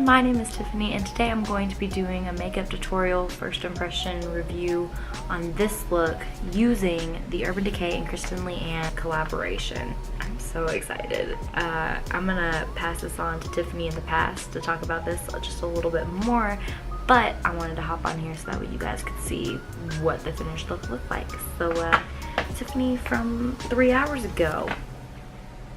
my name is Tiffany and today I'm going to be doing a makeup tutorial first impression review on this look using the Urban Decay and KRISTEN LEANNE collaboration. I'm so excited. I'm gonna pass this on to Tiffany in the past to talk about this just a little bit more, but I wanted to hop on here so that way you guys could see what the finished look looked like. So Tiffany from 3 hours ago.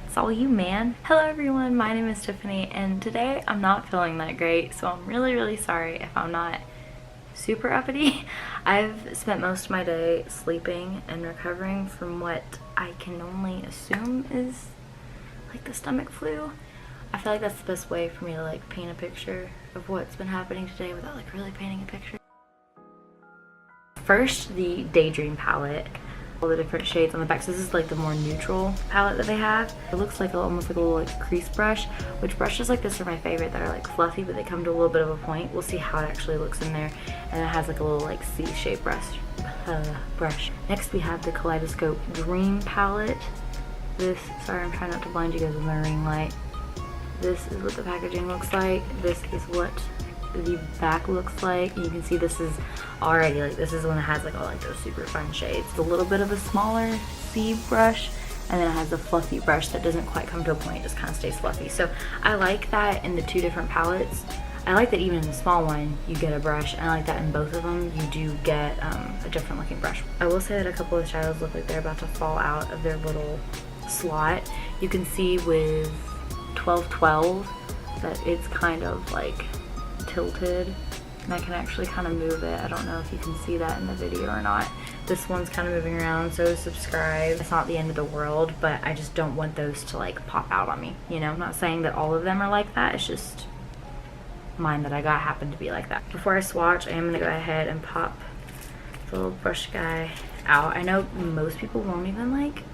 It's all you, man. Hello everyone, my name is Tiffany and today I'm not feeling that great, so I'm really sorry if I'm not super uppity. I've spent most of my day sleeping and recovering from what I can only assume is like the stomach flu. I feel like that's the best way for me to like paint a picture of what's been happening today without like really painting a picture. First, the Daydream palette. All the different shades on the back. So this is like the more neutral palette that they have. It looks like almost like a little like crease brush, which brushes like this are my favorite that are like fluffy but they come to a little bit of a point. We'll see how it actually looks in there. And it has like a little like C-shaped brush. Next we have the Kaleidoscope Dream palette. This, sorry I'm trying not to blind you guys with my ring light. This is what the packaging looks like. This is what the back looks like. You can see this is already like, this is one that has like all like those super fun shades. It's a little bit of a smaller C brush, and then it has a fluffy brush that doesn't quite come to a point, it just kind of stays fluffy. So I like that in the two different palettes. I like that even in the small one you get a brush, and I like that in both of them you do get a different looking brush. I will say that a couple of shadows look like they're about to fall out of their little slot. You can see with 1212 that it's kind of like tilted, and I can actually kind of move it. I don't know if you can see that in the video or not. This one's kind of moving around, so Subscribe. It's not the end of the world, but I just don't want those to like pop out on me, you know? I'm not saying that all of them are like that, it's just mine that I got happened to be like that. Before I swatch, I am gonna go ahead and pop the little brush guy out. I know most people won't even like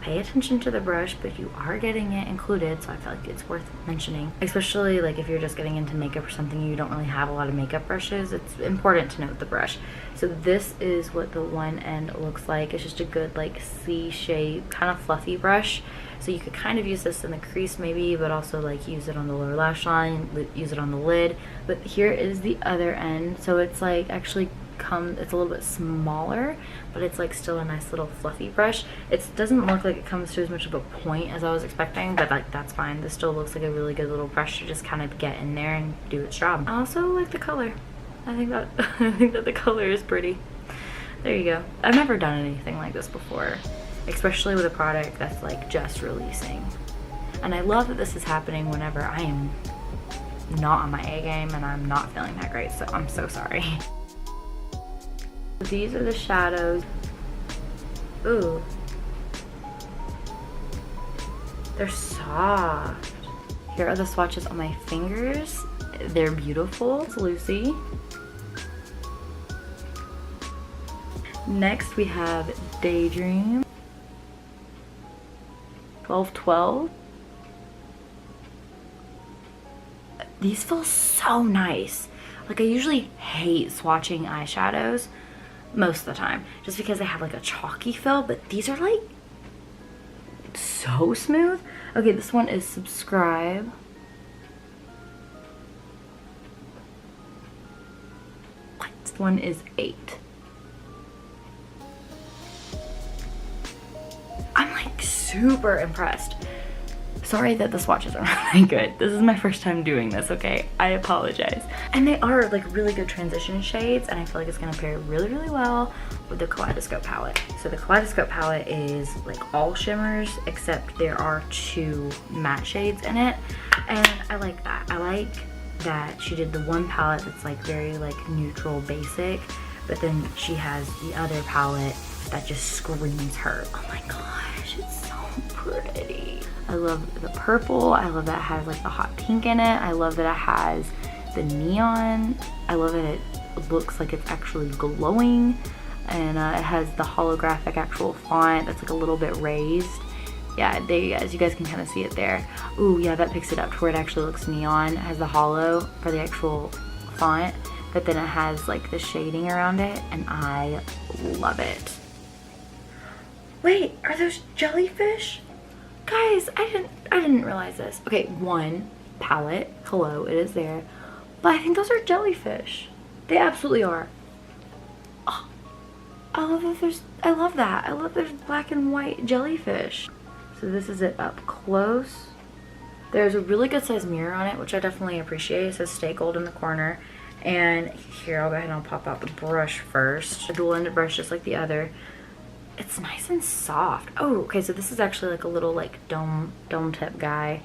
pay attention to the brush, but you are getting it included, so I feel like it's worth mentioning, especially like if you're just getting into makeup or something, you don't really have a lot of makeup brushes. It's important to note the brush. So this is what the one end looks like. It's just a good like C shape kind of fluffy brush, so you could kind of use this in the crease maybe, but also like use it on the lower lash line, use it on the lid. But here is the other end, so it's like actually it's a little bit smaller, but it's like still a nice little fluffy brush. It doesn't look like it comes to as much of a point as I was expecting, but like that's fine. This still looks like a really good little brush to just kind of get in there and do its job. I also like the color. I think that the color is pretty. There you go. I've never done anything like this before, especially with a product that's like just releasing. And I love that this is happening whenever I am not on my A game and I'm not feeling that great, so I'm so sorry. These are the shadows. Ooh. They're soft. Here are the swatches on my fingers. They're beautiful. It's Lucy. Next we have Daydream. 1212. These feel so nice. Like I usually hate swatching eyeshadows most of the time just because they have like a chalky feel, but these are like so smooth. Okay, this one is Subscribe. What? This one is 8. I'm like super impressed. Sorry that the swatches are really good. This is my first time doing this, okay? I apologize. And they are like really good transition shades, and I feel like it's gonna pair really well with the Kaleidoscope palette. So the Kaleidoscope palette is like all shimmers, except there are 2 matte shades in it. And I like that. I like that she did the one palette that's like very like neutral basic, but then she has the other palette that just screams her. Oh my gosh, it's so pretty. I love the purple. I love that it has like the hot pink in it. I love that it has the neon. I love that it looks like it's actually glowing. And it has the holographic actual font that's like a little bit raised. Yeah, as you guys can kind of see it there. Ooh, yeah, that picks it up to where it actually looks neon. It has the hollow for the actual font, but then it has like the shading around it, and I love it. Wait, are those jellyfish? Guys, I didn't realize this. Okay, one, palette, hello, it is there. But I think those are jellyfish. They absolutely are. Oh, I love that I love that. I love there's black and white jellyfish. So this is it up close. There's a really good size mirror on it, which I definitely appreciate. It says stay gold in the corner. And here, I'll go ahead and I'll pop out the brush first. A dual-ended brush just like the other. It's nice and soft. Oh, okay, so this is actually like a little like dome tip guy.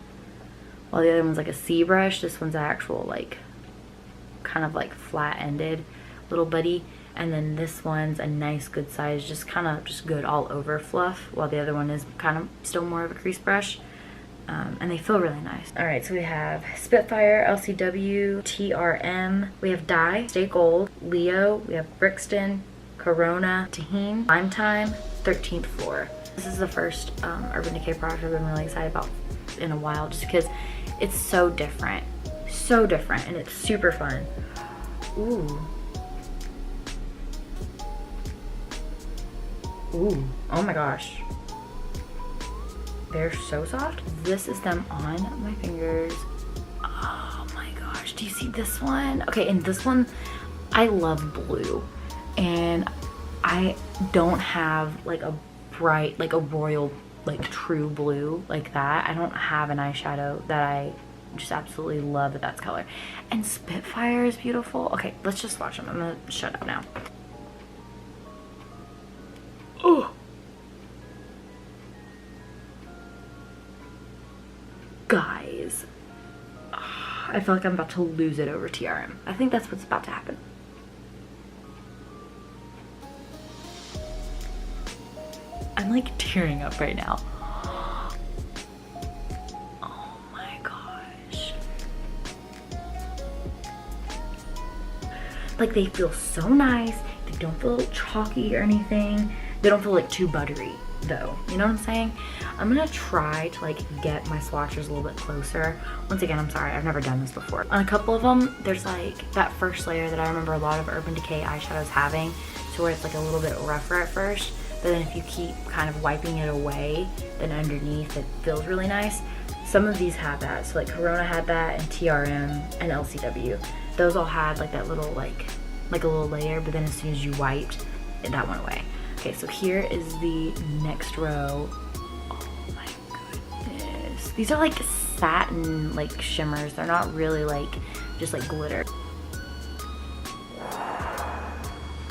While the other one's like a C brush, this one's actual like kind of like flat-ended little buddy. And then this one's a nice good size, just kind of just good all over fluff, while the other one is kind of still more of a crease brush. And they feel really nice. All right, so we have Spitfire, LCW, TRM. We have Dye, Stay Gold, Leo. We have Brixton, Corona, Tahine, Lime Time, 13th Floor. This is the first Urban Decay product I've been really excited about in a while, just because it's so different, and it's super fun. Ooh. Ooh, oh my gosh. They're so soft. This is them on my fingers. Oh my gosh, do you see this one? Okay, and this one, I love blue. And I don't have like a bright, like a royal, like true blue like that. I don't have an eyeshadow that I just absolutely love that's color. And Spitfire is beautiful. Okay, let's just watch them. I'm gonna shut up now. Oh. Guys, I feel like I'm about to lose it over TRM. I think that's what's about to happen. I'm like tearing up right now. Oh my gosh. Like, they feel so nice. They don't feel chalky or anything. They don't feel like too buttery though, you know what I'm saying? I'm gonna try to like get my swatches a little bit closer. Once again, I'm sorry, I've never done this before. On a couple of them, there's like that first layer that I remember a lot of Urban Decay eyeshadows having, to where it's like a little bit rougher at first, but then if you keep kind of wiping it away, then underneath it feels really nice. Some of these have that, so like Corona had that, and TRM and LCW. Those all had like that little like a little layer, but then as soon as you wiped, that went away. Okay, so here is the next row. Oh my goodness. These are like satin like shimmers. They're not really like just like glitter.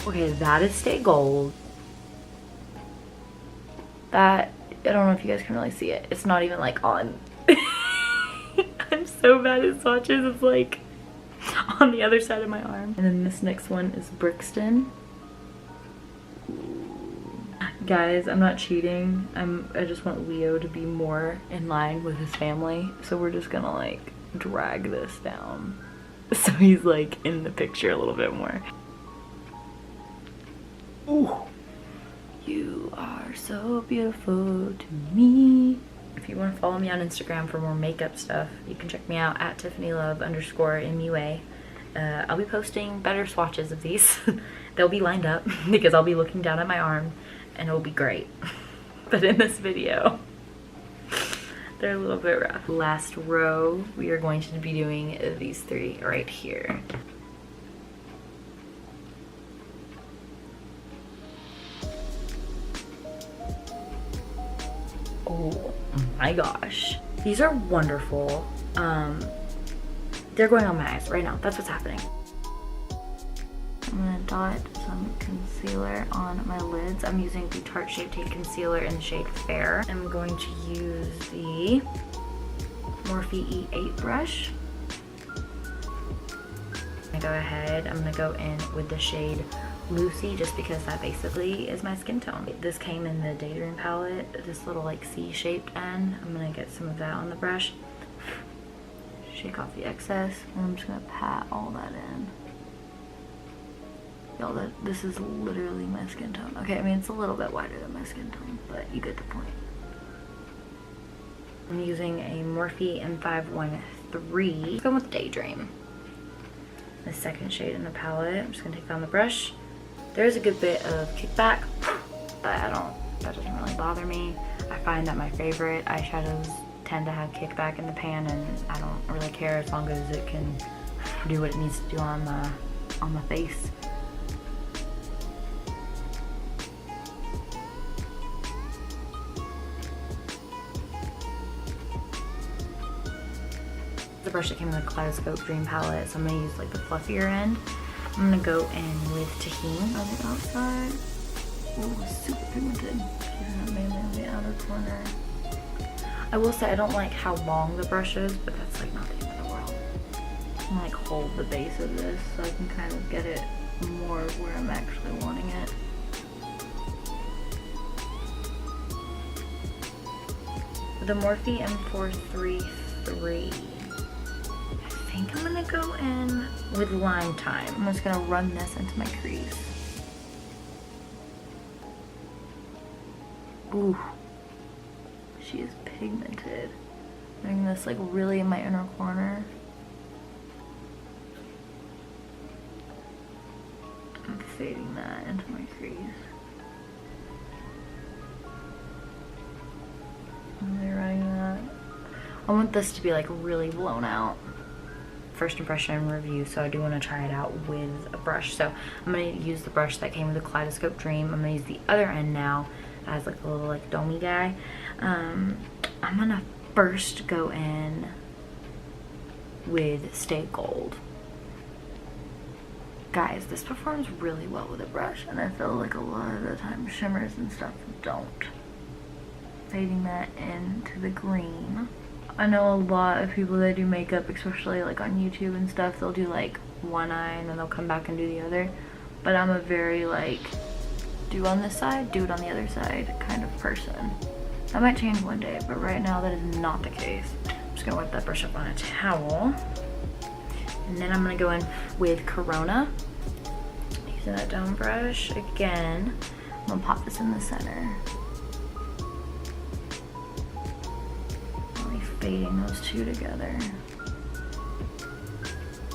Okay, that is Stay Gold. That, I don't know if you guys can really see it. It's not even like on. I'm so bad at swatches. It's like on the other side of my arm. And then this next one is Brixton. Guys, I'm not cheating. I just want Leo to be more in line with his family. So we're just gonna like drag this down so he's like in the picture a little bit more. Ooh. You are so beautiful to me. If you want to follow me on Instagram for more makeup stuff, you can check me out at TiffanyLove_MUA. I'll be posting better swatches of these. They'll be lined up because I'll be looking down at my arm and it'll be great. But in this video, they're a little bit rough. Last row, we are going to be doing these three right here. Oh my gosh. These are wonderful. They're going on my eyes right now. That's what's happening. I'm gonna dot some concealer on my lids. I'm using the Tarte Shape Tape Concealer in the shade Fair. I'm going to use the Morphe E8 brush. I go ahead, I'm gonna go in with the shade Lucy, just because that basically is my skin tone. This came in the Daydream palette, this little like C-shaped end. I'm gonna get some of that on the brush, shake off the excess, and I'm just gonna pat all that in. Y'all, this is literally my skin tone. Okay, I mean it's a little bit wider than my skin tone, but you get the point. I'm using a Morphe M513. Let's go with Daydream. The second shade in the palette. I'm just gonna take that on the brush. There's a good bit of kickback, but that doesn't really bother me. I find that my favorite eyeshadows tend to have kickback in the pan, and I don't really care as long as it can do what it needs to do on the face. The brush that came in the Kaleidoscope Dream palette, so I'm gonna use like the fluffier end. I'm gonna go in with Tahini on the outside. Ooh, super pigmented. Mainly on the outer corner. I will say I don't like how long the brush is, but that's like not the end of the world. I'm gonna like hold the base of this so I can kind of get it more where I'm actually wanting it. The Morphe M433. I think I'm gonna go in with Lime Time. I'm just gonna run this into my crease. Ooh, she is pigmented. Doing this like really in my inner corner. I'm fading that into my crease. I'm really running that. I want this to be like really blown out. First impression review, so I do want to try it out with a brush. So I'm going to use the brush that came with the Kaleidoscope Dream. I'm going to use the other end now as like a little like domey guy. I'm going to first go in with Stay Gold. Guys, this performs really well with a brush, and I feel like a lot of the time shimmers and stuff don't. Fading that into the green. I know a lot of people that do makeup, especially like on YouTube and stuff, they'll do like one eye and then they'll come back and do the other. But I'm a very like, do on this side, do it on the other side kind of person. That might change one day, but right now that is not the case. I'm just gonna wipe that brush up on a towel. And then I'm gonna go in with Corona. Using that down brush again. I'm gonna pop this in the center. Fading those two together.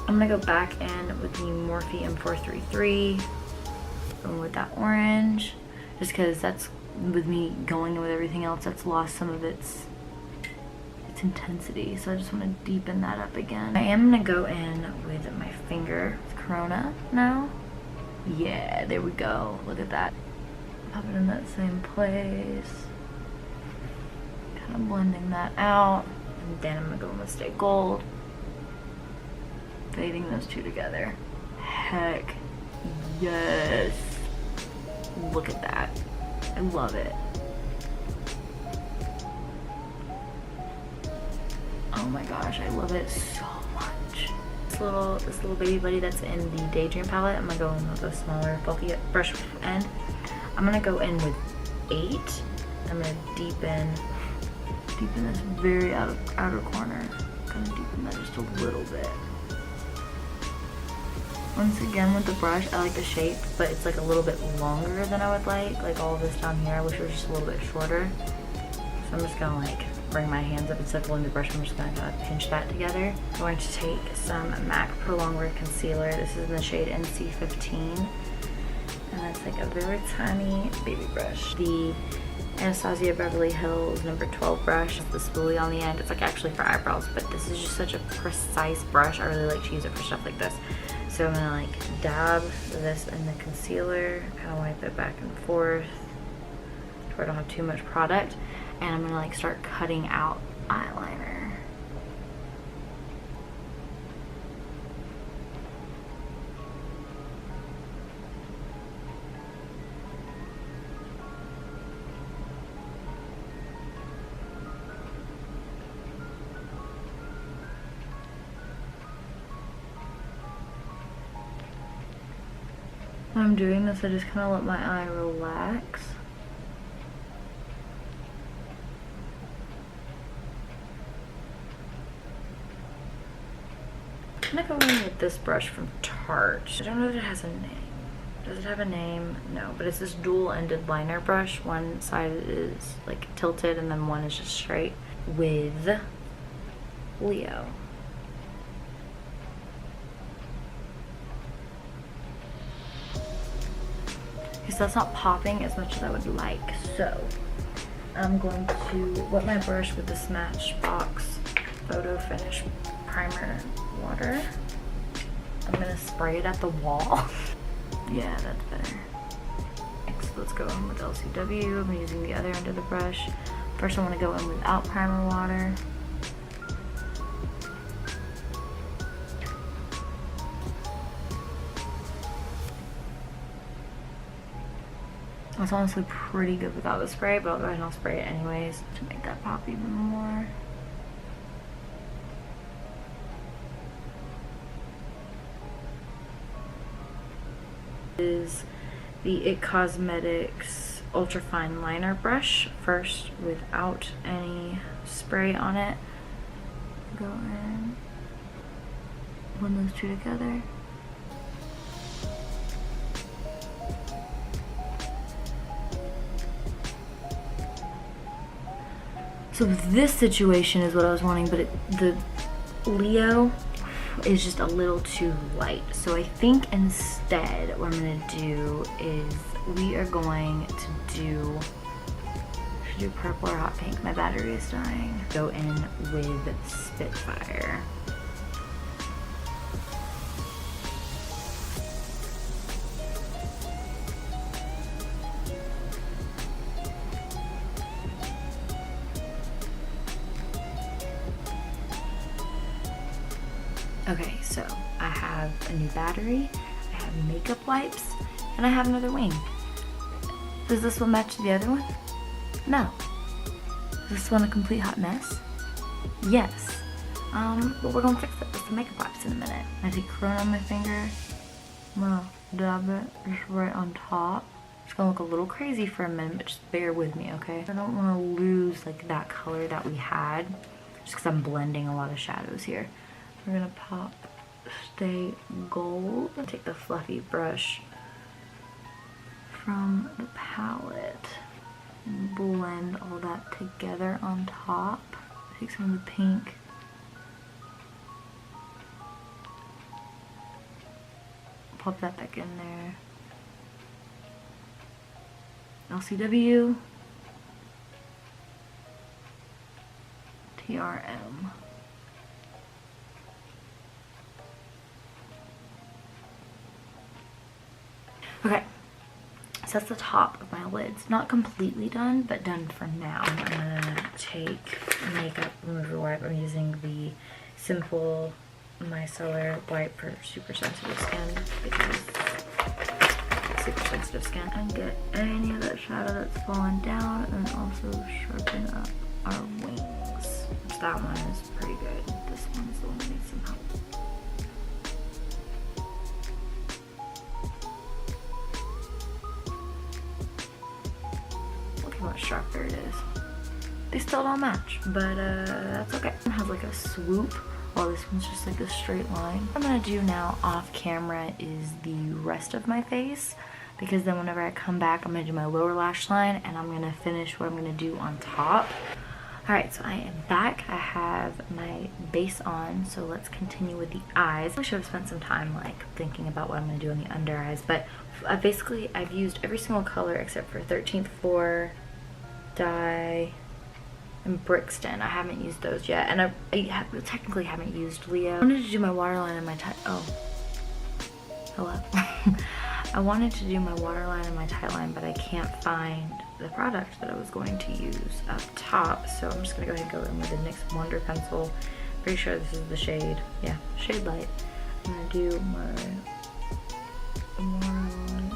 I'm gonna go back in with the Morphe M433, going with that orange, just because that's, with me going in with everything else, that's lost some of its intensity, so I just want to deepen that up again. I am gonna go in with my finger with Corona now. Yeah, there we go. Look at that. Pop it in that same place. Kind of blending that out. And then I'm gonna go with Stay Gold. Fading those two together. Heck yes. Look at that. I love it. Oh my gosh, I love it so much. This little baby buddy that's in the Daydream palette, I'm gonna go in with a smaller, bulky brush end. I'm gonna go in with 8. I'm gonna deepen this very outer corner. Gonna deepen that just a little bit. Once again with the brush, I like the shape, but it's like a little bit longer than I would like all of this down here. I wish it was just a little bit shorter. So I'm just gonna like bring my hands up instead of holding the brush. I'm just gonna kind of pinch that together. I'm going to take some MAC Pro Longwear Concealer. This is in the shade NC15. And that's like a very tiny baby brush. The Anastasia Beverly Hills number 12 brush. The spoolie on the end. It's like actually for eyebrows, but this is just such a precise brush. I really like to use it for stuff like this. So I'm gonna like dab this in the concealer, kind of wipe it back and forth to where I don't have too much product, and I'm gonna like start cutting out eyeliner. When I'm doing this, I just kind of let my eye relax. I'm gonna go in with this brush from Tarte. I don't know if it has a name. Does it have a name? No, but it's this dual-ended liner brush. One side is like tilted and then one is just straight, with Leo. Because that's not popping as much as I would like. So I'm going to wet my brush with the Smashbox Photo Finish Primer Water. I'm gonna spray it at the wall. Yeah, that's better. Next, let's go in with LCW. I'm using the other end of the brush. First, I want to go in without primer water. It's honestly pretty good without the spray, but I'll go ahead and I'll spray it anyways to make that pop even more. Is the IT Cosmetics Ultra Fine Liner Brush, first without any spray on it. Go in, blend those two together. So this situation is what I was wanting, but the Leo is just a little too light. So I think instead what I'm gonna do is we are going to do, should do purple or hot pink. My battery is dying. Go in with Spitfire. Okay, so I have a new battery, I have makeup wipes, and I have another wing. Does this one match the other one? No. Is this one a complete hot mess? Yes. But we're gonna fix it with the makeup wipes in a minute. I take Corona on my finger, I'm gonna dab it just right on top. It's gonna look a little crazy for a minute, but just bear with me, okay? I don't wanna lose like that color that we had, just because I'm blending a lot of shadows here. We're gonna pop Stay Gold. Take the fluffy brush from the palette and blend all that together on top. Take some of the pink. Pop that back in there. LCW. TRM. Okay, so that's the top of my lids. Not completely done, but done for now. I'm gonna take makeup remover wipe. I'm using the Simple Micellar wipe for super sensitive skin because super sensitive skin. And get any of that shadow that's fallen down, and then also sharpen up our wings. That one is pretty good. This one is the one that needs some help. How much sharper it is. They still don't match, but that's okay. It has like a swoop, while this one's just like a straight line. What I'm gonna do now off camera is the rest of my face, because then whenever I come back, I'm gonna do my lower lash line and I'm gonna finish what I'm gonna do on top. Alright, so I am back. I have my base on, so let's continue with the eyes. I should have spent some time like thinking about what I'm gonna do on the under eyes, but I've used every single color except for 13th Floor, Dye, and Brixton. I haven't used those yet, and I technically haven't used Leo. I wanted to do my waterline and my hello. I wanted to do my waterline and my tightline, but I can't find the product that I was going to use up top, so I'm just gonna go ahead and go in with the NYX Wonder Pencil. Pretty sure this is the shade, yeah, Shade Light. I'm gonna do my waterline.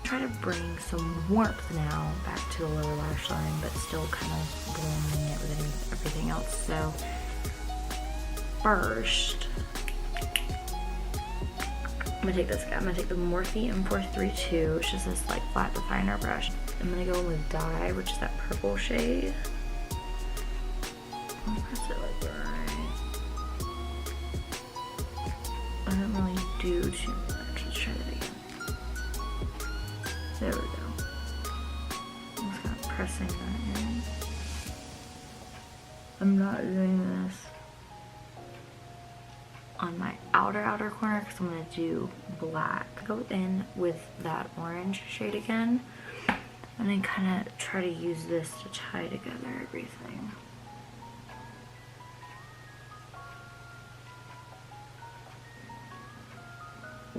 Try to bring some warmth now back to the lower lash line, but still kind of blending it with everything else. So first, I'm gonna take this guy. I'm gonna take the Morphe M432, which is this like flat definer brush. I'm gonna go in with Dye, which is that purple shade. I'll press it like right. I don't really do too much. Let's try that again. There we go. I'm just kind of pressing that in. I'm not doing this on my outer corner because I'm going to do black. Go in with that orange shade again and then kind of try to use this to tie together everything.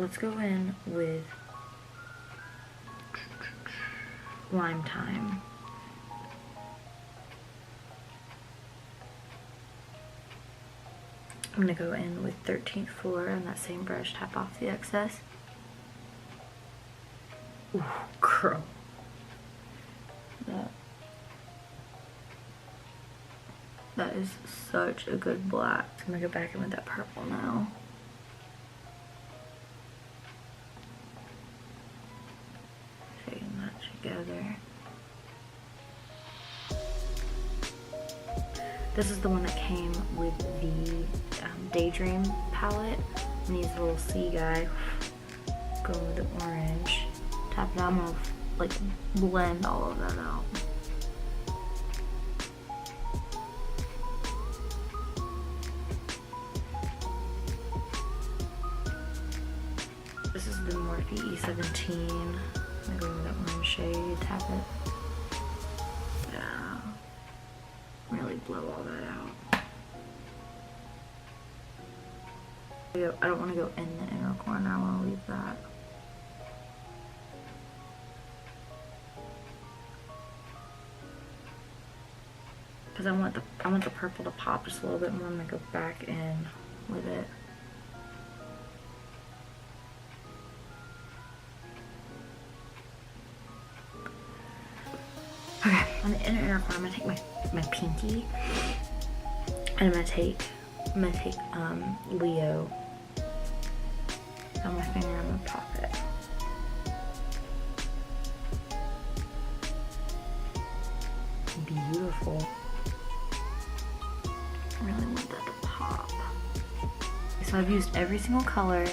let's go in with Lime Time. I'm gonna go in with 13th Floor on that same brush, tap off the excess. Ooh, girl. That is such a good black. So I'm gonna go back in with that purple now. Fading that together. This is the one that came with the Daydream palette. And these little sea guy. Go with the orange. Tap it out. I'm gonna like blend all of that out. This is the Morphe E17. I'm going with that orange shade. Tap it. Yeah. Really blow all that out. I don't want to go in the inner corner. I want to leave that. Because I want the purple to pop just a little bit more. I'm gonna go back in with it. Okay, on the inner corner, I'm gonna take my pinky, and I'm gonna take Leo on my finger. I'm gonna pop it. Beautiful. I really want that to pop. So I've used every single color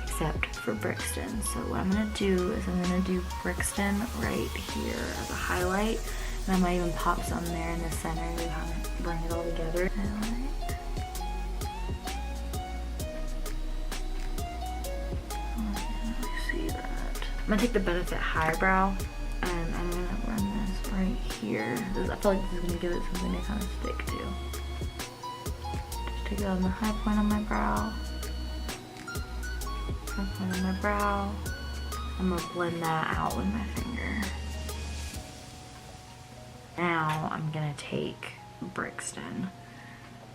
except for Brixton. So what I'm gonna do is I'm gonna do Brixton right here as a highlight, and I might even pop some there in the center to kind of bring it all together. Highlight. See that? I'm gonna take the Benefit Highbrow and I'm gonna run this right here. I feel like this is gonna give it something to kind of stick to. Just take it on the high point on my brow. High point on my brow. I'm gonna blend that out with my finger. Now I'm gonna take Brixton.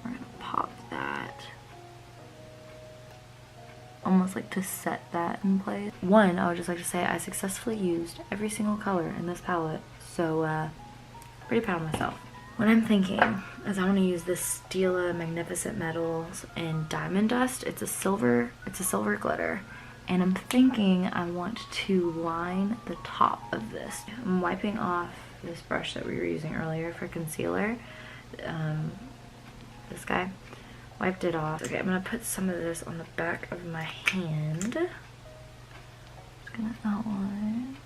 We're gonna pop that. Almost like to set that in place. One, I would just like to say I successfully used every single color in this palette, so pretty proud of myself. What I'm thinking is I want to use this Stila Magnificent Metals in Diamond Dust. It's a silver glitter, and I'm thinking I want to line the top of this. I'm wiping off this brush that we were using earlier for concealer. This guy. Wiped it off. Okay, I'm gonna put some of this on the back of my hand. Just gonna outline.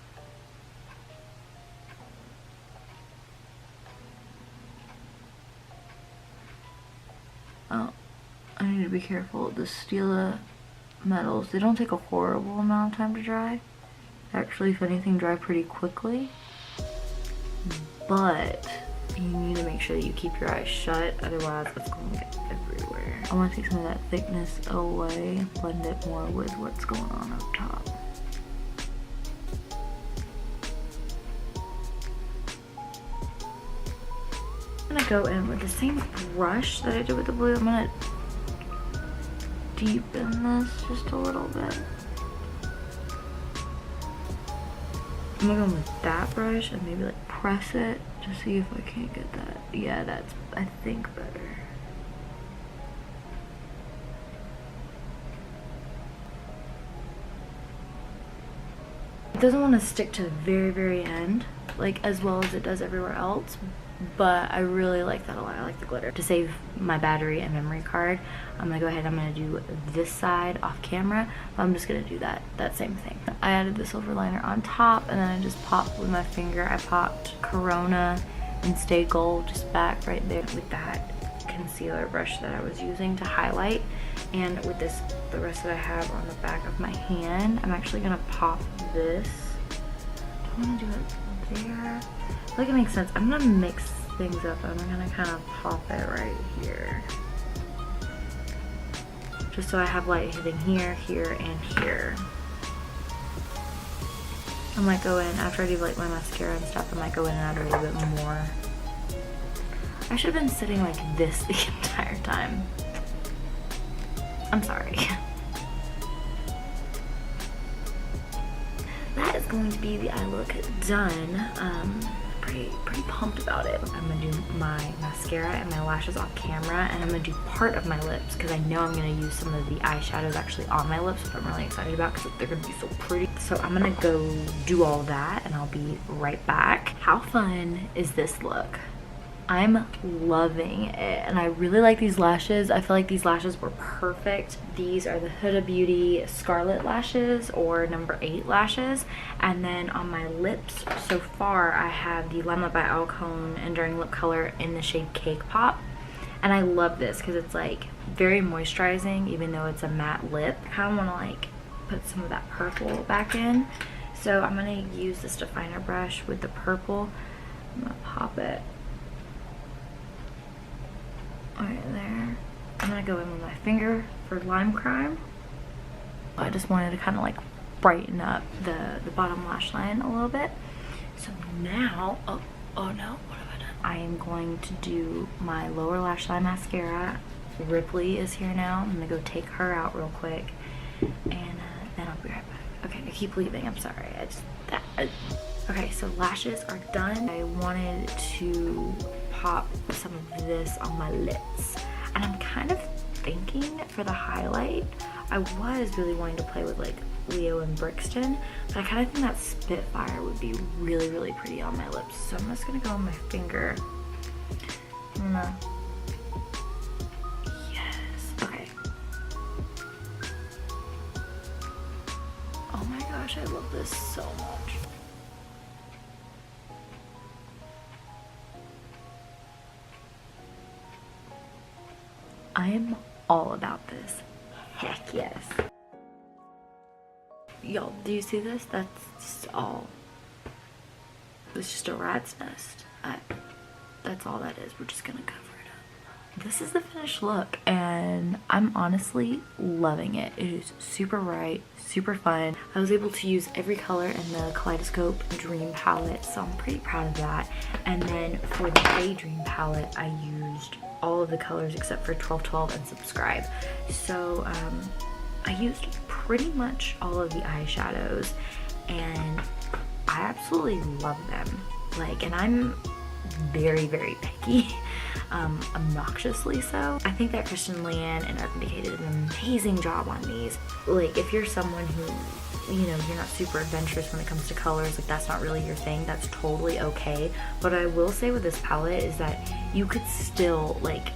Oh, I need to be careful. The Stila metals, they don't take a horrible amount of time to dry. Actually, if anything, dry pretty quickly. But you need to make sure that you keep your eyes shut, otherwise it's going to get everywhere. I want to take some of that thickness away, blend it more with what's going on up top. I'm going to go in with the same brush that I did with the blue. I'm going to deepen this just a little bit. I'm gonna go in with that brush and maybe like press it to see if I can't get that. Yeah, that's, I think, better. It doesn't want to stick to the very, very end, like as well as it does everywhere else, but I really like that a lot. I like the glitter. To save my battery and memory card, I'm gonna go ahead, I'm gonna do this side off camera, but I'm just gonna do that same thing. I added the silver liner on top, and then I just popped with my finger. I popped Corona and Stay Gold just back right there with that concealer brush that I was using to highlight. And with this, the rest that I have on the back of my hand, I'm actually gonna pop this. I wanna do it there. I feel like it makes sense. I'm gonna mix things up. I'm gonna kind of pop it right here. just so I have light hitting here, here, and here. I might go in, after I do like my mascara and stuff, I might go in and add a little bit more. I should have been sitting like this the entire time. I'm sorry. That is going to be the eye look done. Pretty pumped about it. I'm gonna do my mascara and my lashes off camera, and I'm gonna do part of my lips because I know I'm gonna use some of the eyeshadows actually on my lips, which I'm really excited about because they're gonna be so pretty. So I'm gonna go do all that and I'll be right back. How fun is this look? I'm loving it, and I really like these lashes. I feel like these lashes were perfect. These are the Huda Beauty Scarlet lashes, or number 8 lashes. And then on my lips, so far, I have the LIMELIGHT by ALCONE Enduring Lip Color in the shade Cake Pop. And I love this because it's like very moisturizing, even though it's a matte lip. I kind of want to like put some of that purple back in. So I'm gonna use this definer brush with the purple. I'm gonna pop it right there. I'm gonna go in with my finger for Lime Crime. I just wanted to kind of like brighten up the bottom lash line a little bit. So now, oh no, what have I done? I am going to do my lower lash line mascara. Ripley is here now. I'm gonna go take her out real quick, and then I'll be right back. Okay, I keep leaving, I'm sorry. Okay, so lashes are done. I wanted to pop some of this on my lips, and I'm kind of thinking for the highlight, I was really wanting to play with like Leo and Brixton, but I kind of think that Spitfire would be really, really pretty on my lips. So I'm just gonna go on my finger. Yes, okay. Oh my gosh, I love this so much. I am all about this. Heck yes. Y'all, do you see this? That's just all. It's just a rat's nest. That's all that is. We're just gonna cover it up. This is the finished look, and I'm honestly loving it. It is super bright, super fun. I was able to use every color in the Kaleidoscope Dream palette, so I'm pretty proud of that. And then for the Daydream palette, I used all of the colors except for 1212 and Subscribe. So I used pretty much all of the eyeshadows, and I absolutely love them. Like, and I'm very, very picky, obnoxiously so. I think that KRISTEN LEANNE and Urban Decay did an amazing job on these. Like, if you're someone who, you know, you're not super adventurous when it comes to colors, like that's not really your thing, that's totally okay. But I will say with this palette is that you could still like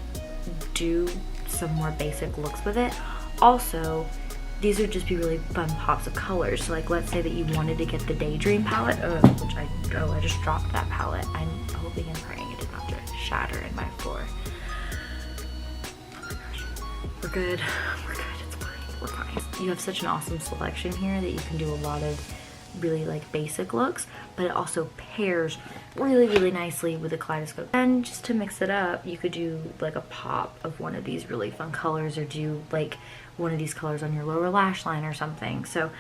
do some more basic looks with it. Also, these would just be really fun pops of colors. So like, let's say that you wanted to get the Daydream palette, which I just dropped that palette. I'm hoping and praying it did not just shatter in my floor. Oh my gosh, we're good, it's fine, we're fine. You have such an awesome selection here that you can do a lot of really like basic looks, but it also pairs really, really nicely with the Kaleidoscope. And just to mix it up, you could do like a pop of one of these really fun colors, or do like one of these colors on your lower lash line or something. So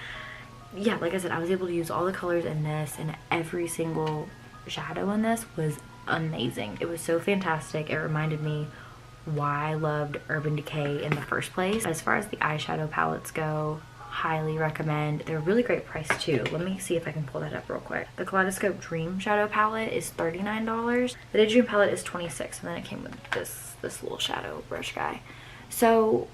yeah, like I said, I was able to use all the colors in this, and every single shadow in this was amazing. It was so fantastic. It reminded me why I loved Urban Decay in the first place. As far as the eyeshadow palettes go, highly recommend. They're a really great price too. Let me see if I can pull that up real quick. The Kaleidoscope Dream shadow palette is $39. The Daydream palette is $26, and then it came with this little shadow brush guy. So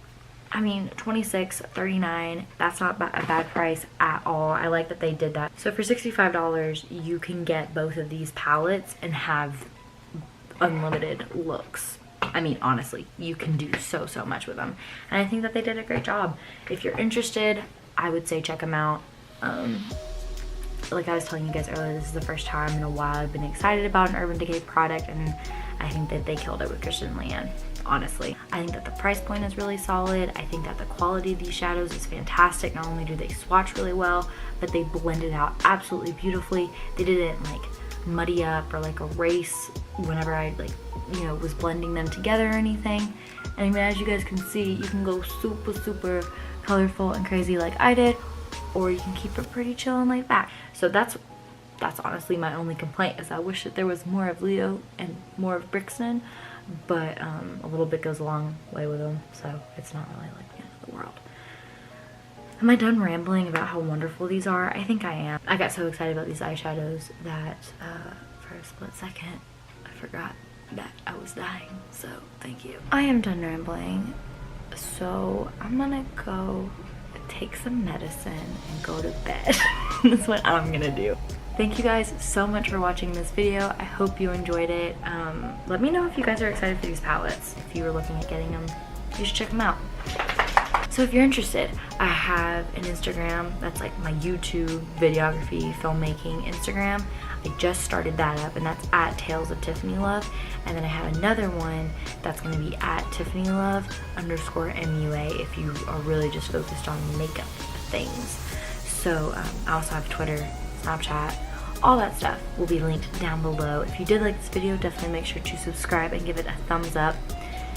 I mean, $26, $39, that's not a bad price at all. I like that they did that. So for $65, you can get both of these palettes and have unlimited looks. I mean, honestly, you can do so much with them. And I think that they did a great job. If you're interested, I would say check them out. Like I was telling you guys earlier, this is the first time in a while I've been excited about an Urban Decay product, and I think that they killed it with KRISTEN LEANNE. Honestly, I think that the price point is really solid. I think that the quality of these shadows is fantastic. Not only do they swatch really well, but they blend it out absolutely beautifully. They didn't like muddy up or like erase whenever I like, you know, was blending them together or anything. And I mean, as you guys can see, you can go super colorful and crazy like I did, or you can keep it pretty chill and like that. So that's honestly my only complaint, is I wish that there was more of Leo and more of Brixton, but a little bit goes a long way with them, so it's not really like the end of the world. Am I done rambling about how wonderful these are? I think I am. I got so excited about these eyeshadows that for a split second I forgot that I was dying, so thank you. I am done rambling, so I'm gonna go take some medicine and go to bed. That's what I'm gonna do. Thank you guys so much for watching this video. I hope you enjoyed it. Let me know if you guys are excited for these palettes. If you were looking at getting them, you should check them out. So if you're interested, I have an Instagram that's like my YouTube videography filmmaking Instagram. I just started that up, and that's at Tales of Tiffany Love. And then I have another one that's going to be at TiffanyLove_MUA if you are really just focused on makeup things. So I also have Twitter, Snapchat, all that stuff will be linked down below. If you did like this video, definitely make sure to subscribe and give it a thumbs up.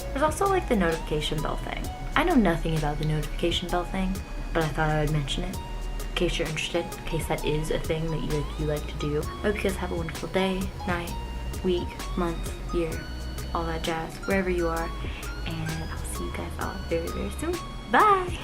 There's also like the notification bell thing. I know nothing about the notification bell thing, but I thought I would mention it in case you're interested, in case that is a thing that you like to do. I hope you guys have a wonderful day, night, week, month, year, all that jazz, wherever you are. And I'll see you guys all very soon. Bye!